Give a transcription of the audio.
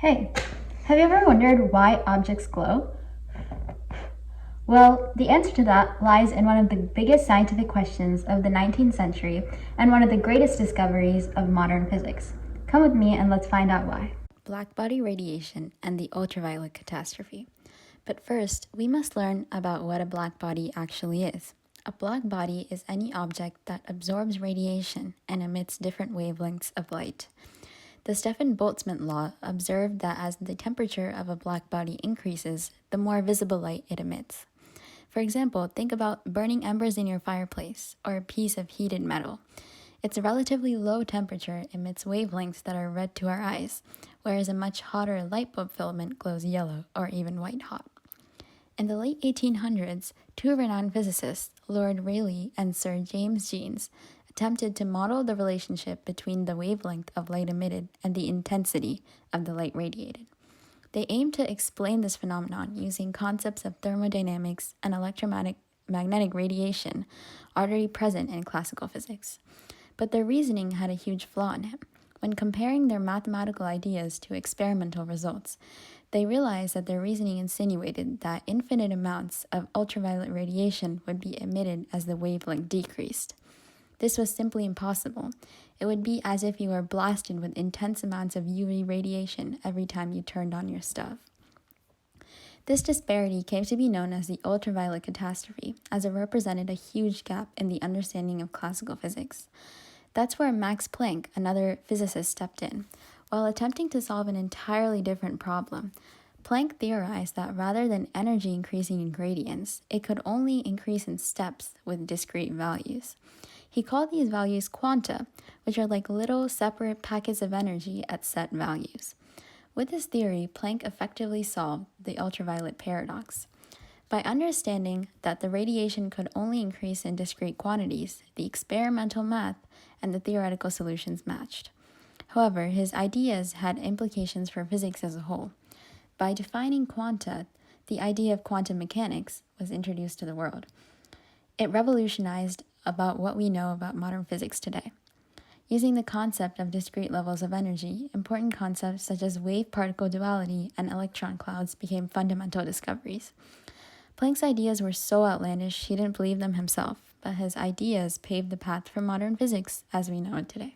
Hey, have you ever wondered why objects glow? Well, the answer to that lies in one of the biggest scientific questions of the 19th century and one of the greatest discoveries of modern physics. Come with me and let's find out why. Blackbody radiation and the ultraviolet catastrophe. But first, we must learn about what a blackbody actually is. A blackbody is any object that absorbs radiation and emits different wavelengths of light. The Stefan-Boltzmann law observed that as the temperature of a blackbody increases, the more visible light it emits. For example, think about burning embers in your fireplace or a piece of heated metal. Its relatively low temperature emits wavelengths that are red to our eyes, whereas a much hotter light bulb filament glows yellow or even white hot. In the late 1800s, two renowned physicists, Lord Rayleigh and Sir James Jeans, attempted to model the relationship between the wavelength of light emitted and the intensity of the light radiated. They aimed to explain this phenomenon using concepts of thermodynamics and electromagnetic radiation already present in classical physics. But their reasoning had a huge flaw in it. When comparing their mathematical ideas to experimental results, they realized that their reasoning insinuated that infinite amounts of ultraviolet radiation would be emitted as the wavelength decreased. This was simply impossible. It would be as if you were blasted with intense amounts of UV radiation every time you turned on your stove. This disparity came to be known as the ultraviolet catastrophe, as it represented a huge gap in the understanding of classical physics. That's where Max Planck, another physicist, stepped in. While attempting to solve an entirely different problem, Planck theorized that rather than energy increasing in gradients, it could only increase in steps with discrete values. He called these values quanta, which are like little separate packets of energy at set values. With this theory, Planck effectively solved the ultraviolet paradox. By understanding that the radiation could only increase in discrete quantities, the experimental math and the theoretical solutions matched. However, his ideas had implications for physics as a whole. By defining quanta, the idea of quantum mechanics was introduced to the world. It revolutionized about what we know about modern physics today. Using the concept of discrete levels of energy, important concepts such as wave-particle duality and electron clouds became fundamental discoveries. Planck's ideas were so outlandish he didn't believe them himself, but his ideas paved the path for modern physics as we know it today.